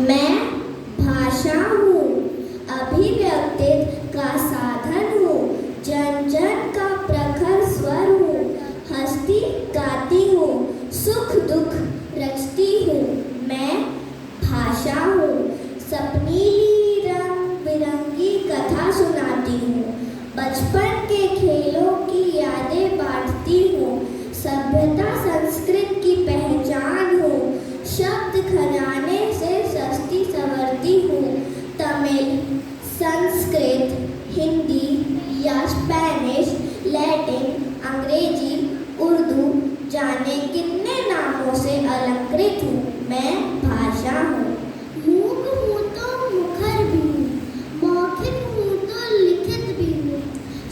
मैं भाषा हूँ, अभिव्यक्ति का साधन हूँ, जन जन का प्रखर स्वर हूँ, हंसती गाती हूँ, सुख दुख रचती हूँ। मैं भाषा हूँ, सपनीली रंग बिरंगी कथा सुनाती हूँ, बचपन के खेलों की यादें बांटती हूँ, सभ्यता संस्कृत की पहचान हूँ, शब्द खजाने से सस्ती संवरती हूँ। तमिल, संस्कृत, हिंदी या स्पेनिश, लैटिन, अंग्रेजी, उर्दू जाने कितने नामों से अलंकृत हूँ। मैं भाषा हूँ। मूक हूँ तो मुखर भी हूँ, मौखिक हूँ तो लिखित भी हूँ,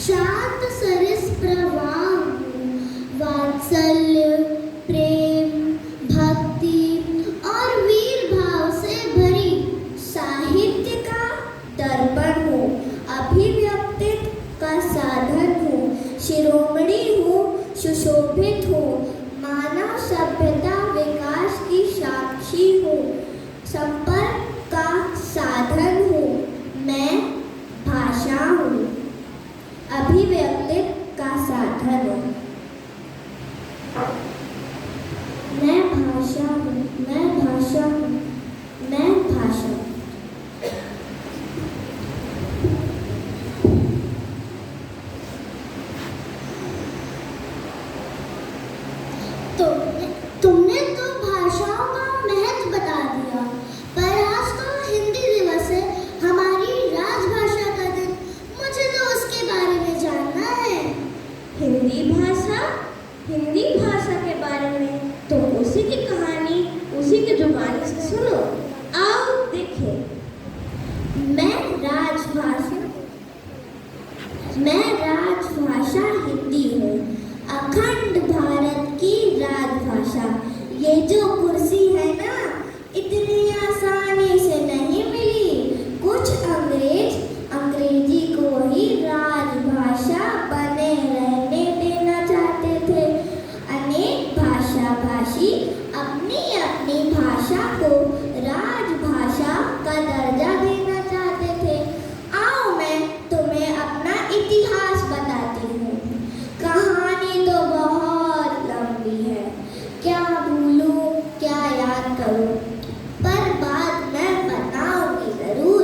शांत सरिस प्रवाह हूँ, वात्सल्य, प्रेम, भक्ति और वीर भाव से भरी साहित्य का दर्पण हूँ, अभिव्यक्ति का साधन हूँ, शिरोमणि हूँ, सुशोभित हूँ, मानव सभ्यता विकास की साक्षी हूँ, संपर्क का साधन हूँ। मैं भाषा हूँ, अभिव्यक्ति का साधन हूँ। मैं भाषा हूँ, मैं भाषा हूँ, मैं भाषा हूँ। तुमने तो भाषाओं का महत्व बता दिया, पर आज तो हिंदी दिवस है, हमारी राजभाषा का दिन। मुझे तो उसके बारे में जानना है। हिंदी भाषा के बारे में तो उसी की कहानी उसी की जुबानी से सुनो। आओ देखें। मैं राजभाषा हिंदी हूँ, अखंड भारत की राजभाषा। ये जो कुर्सी है ना, इतनी आसानी से नहीं मिली। कुछ अंग्रेजी को ही राजभाषा बने रहने देना चाहते थे। अनेक भाषी अपनी अपनी भाषा को राजभाषा का दर्जा देना चाहते थे। आओ मैं तुम्हें अपना इतिहास बताती हूँ। कहानी तो बहुत लंबी है, क्या भूलूं क्या याद करूं, पर बात मैं बताऊंगी जरूर।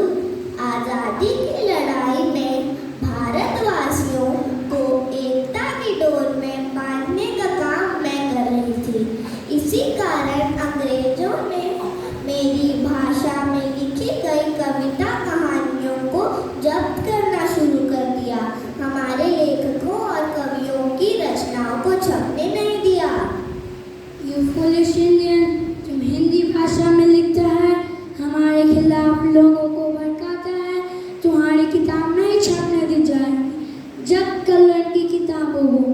आज़ादी की लड़ाई में भारतवासियों को एकता की डोर में बांधने का काम मैं कर रही थी। इसी कारण अंग्रेजों ने मेरी भाषा में लिखी गई कविता कहानियों को जब्त करना शुरू कर दिया। हमारे लेखकों और कवियों की रचनाओं को छपने नहीं दिया। You foolish Indian, तुम हिंदी भाषा में लिखता है, हमारे खिलाफ लोगों को भड़काता है। तुम्हारी किताब नहीं छपने दी जाएगी जब कलर की किताबों हो।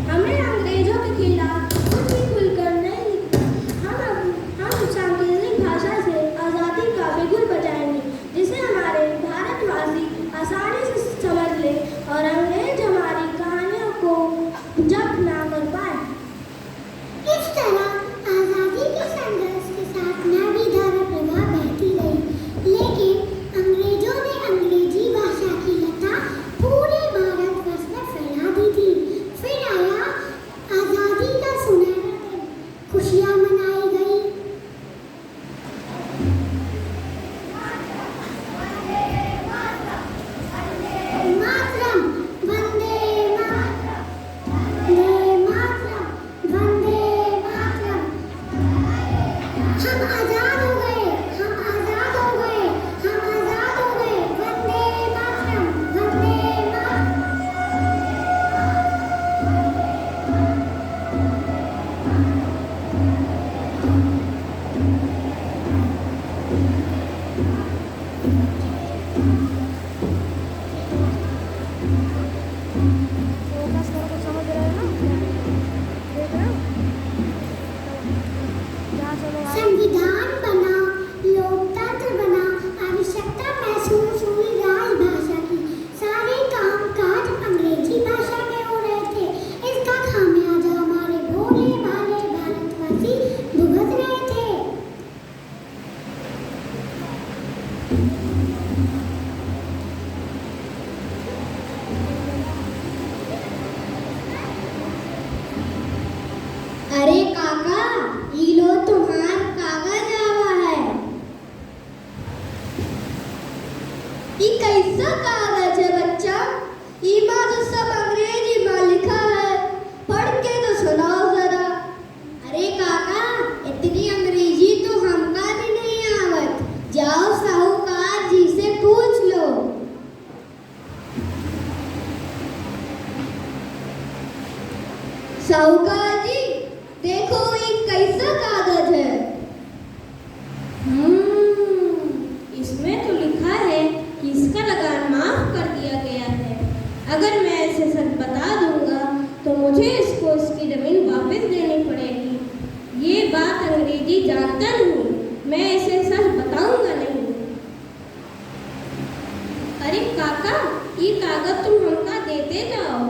हमने अंग्रेजों के खिलाफ कुछ भी खुलकर नहीं लिखा। हम सांकेतिक भाषा से आज़ादी का बिगुल बजाएंगे, जिसे हमारे भारतवासी आसानी से समझ ले और अंग्रेज हमारी कहानियों को जब्त ना कर पाए। इस तरह आज़ादी के संघर्ष के साथ नदी धारा प्रवाह बहती गई, लेकिन अंग्रेजों ने अंग्रेजी भाषा की लता पूरे भारतवर्ष में फैला दी थी। फिर आया आज़ादी का सुनहरा दिन, खुशियाँ मनाई गई। मातरम साहूकार जी, देखो ये कैसा कागज है। इसमें तो लिखा है कि इसका लगान माफ कर दिया गया है। अगर मैं इसे सच बता दूंगा तो मुझे इसको इसकी जमीन वापस देनी पड़ेगी। ये बात अंग्रेजी जानता नहीं, मैं इसे सच बताऊंगा नहीं। अरे काका, ये कागज तुम हमका देते जाओ।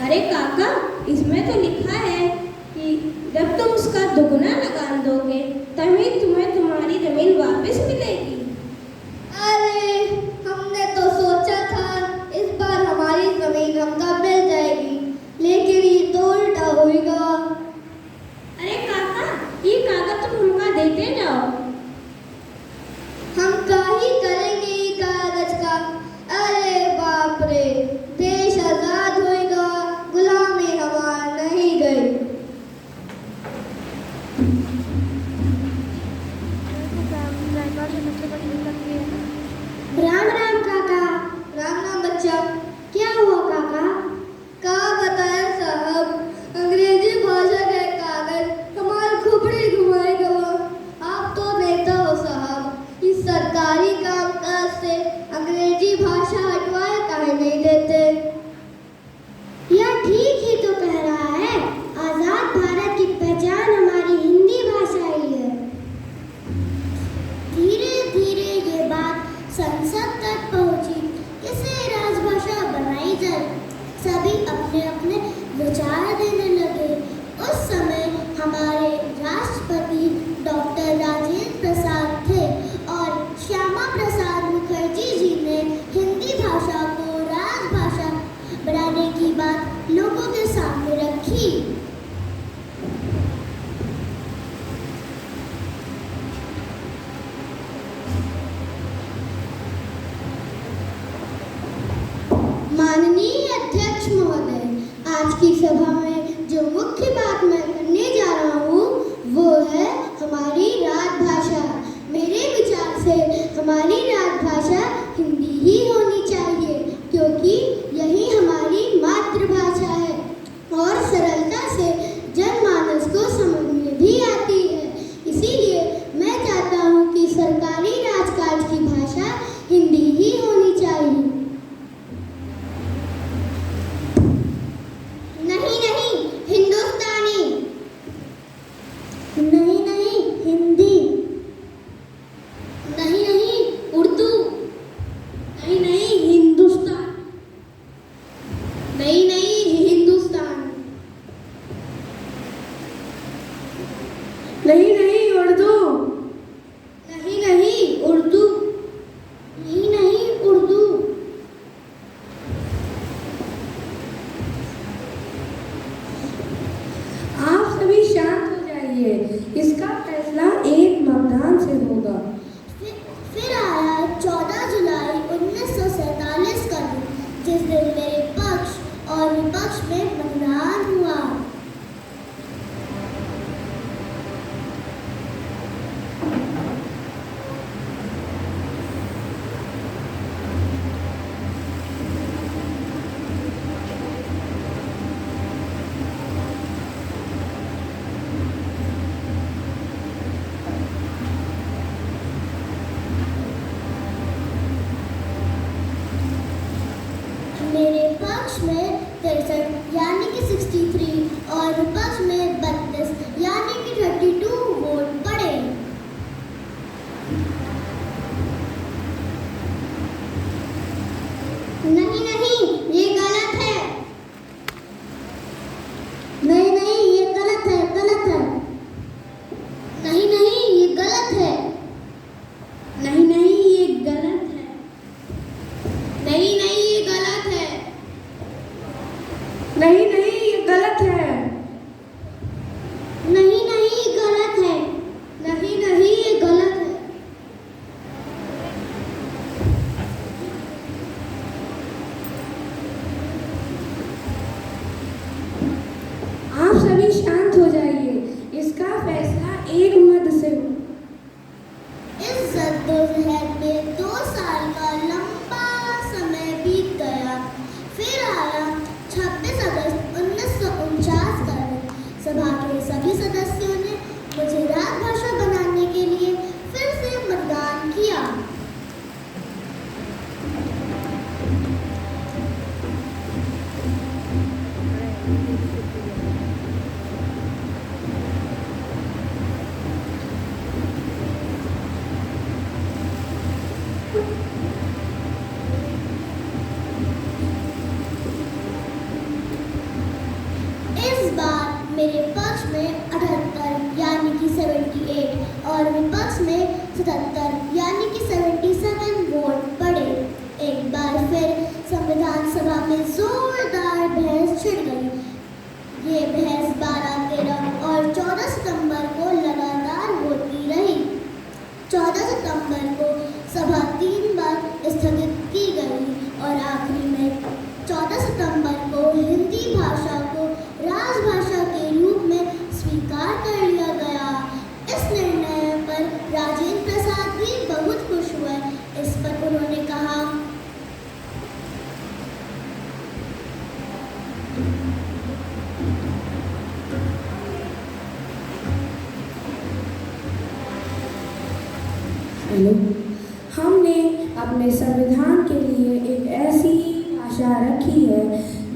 अरे काका, इसमें तो लिखा है कि जब तुम उसका दुगना लगान दोगे तभी तुम्हें तुम्हारी जमीन वापस मिलेगी। अरे हमने तो सोचा था इस बार हमारी जमीन हमका मिल जाएगी, लेकिन ये तो उल्टा होगा। अरे काका, ये कागज तुम हमका देते जाओ। हम क्या ही करेंगे ये कागज का। अरे बाप रे, देश आजाद होएगा, गुलामी हमार नहीं गई। राम राम काका। राम राम बच्चा। क्या हुआ काका? का बताया साहब, अंग्रेजी भाषा का एक कागज हमारी खोपड़ी घुमाए गवा। आप तो नेता हो साहब, इस सरकारी कामकाज से अंग्रेजी भाषा हटवाए काहे नहीं देते? यह ठीक ही तो कह रहा है। आजाद भारत की पहचान हमारी हिंदी भाषा ही है। धीरे धीरे ये बात संसद तक पहुंची। इसे राजभाषा बनाई जाए। सभी अपने अपने विचार देने लगे। उस समय हमारे राष्ट्रपति डॉक्टर राजेंद्र प्रसाद थे और श्यामा प्रसाद मुखर्जी जी ने हिंदी भाषा को राजभाषा बनाने की बात लोगों के सामने रखी। माननीय अध्यक्ष महोदय, आज की सभा में जो मुख्य बात मैं करने जा रहा हूँ वो है हमारी राजभाषा। मेरे विचार से हमारी राजभाषा हिंदी ही होनी चाहिए, क्योंकि यही हमारी मातृभाषा है और सरलता से जनमानस को समझ में भी आती है। इसीलिए मैं चाहता हूँ कि सरकारी राजकाज की भाषा हिंदी ही होनी चाहिए। नहीं नहीं, हिंदुस्तानी। नहीं नहीं, हिंदी। नहीं नहीं, उर्दू। नहीं नहीं, हिंदुस्तान। नहीं नहीं, हिंदुस्तान। नहीं नहीं, उर्दू। नहीं नहीं, उर्दू। नहीं नहीं, उर्दू। आप सभी शांत हो जाइए, इसका फैसला एक मतदान से होगा। फिर आया 14 जुलाई 1947 का दिन, जिस दिन मेरे पक्ष और विपक्ष में मतदान हुआ। मेरे पक्ष में 63 यानी कि 63 और विपक्ष में 32 यानी कि 32 वोट पड़े। नहीं नहीं, ये गलत है। नहीं नहीं, ये गलत है, गलत है। नहीं नहीं, ये गलत है। नहीं नहीं, ये गलत है। नहीं नहीं, ये गलत है। नहीं नहीं, ये गलत है। नहीं नहीं, ये गलत है। नहीं नहीं, ये गलत है। आप सभी शांत हो जाइए, इसका फैसला एक मत से होगा। इस जद्दोजहद में 2 साल का लंबा समय बीत गया। फिर आया इस बार मेरे पक्ष में 78 यानी कि 78 और विपक्ष में 77 यानी कि 77 वोट पड़े। एक बार फिर संविधान सभा में जोरदार बहस छिड़ गई। ये बहस 12, 13 और 14 सितंबर को लगातार होती रही। 14 सितंबर को सभा 3 बार स्थगित की गई और आखिरी में 14 सितंबर को हिंदी भाषा को राजभाषा के रूप में स्वीकार कर लिया गया। इस निर्णय पर राजेंद्र प्रसाद भी बहुत खुश हुए। इस पर उन्होंने कहा, हेलो, हमने अपने संविधान के लिए एक ऐसी भाषा रखी है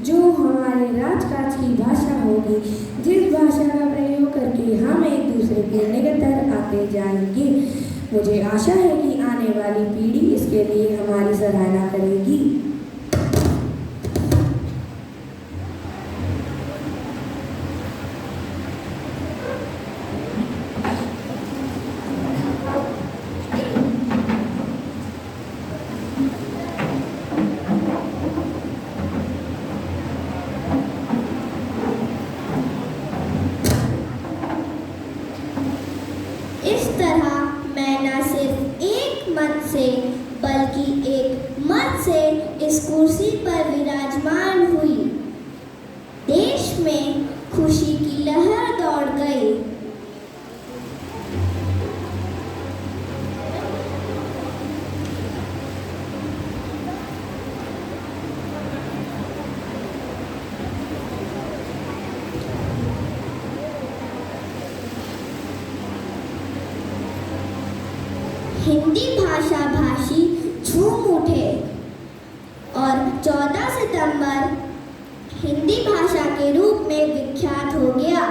जो हमारे राजकाज की भाषा होगी, जिस भाषा का प्रयोग करके हम एक दूसरे के निकटतर आते जाएंगे। मुझे आशा है कि आने वाली पीढ़ी इसके लिए हमारी सराहना करेगी। इस तरह मैं न सिर्फ एक मत से बल्कि एक मत से इस कुर्सी पर विराजमान हुई। देश में खुशी की लहर दौड़ गई। हिंदी भाषा भाषी झूम उठे और 14 सितंबर हिंदी भाषा के रूप में विख्यात हो गया।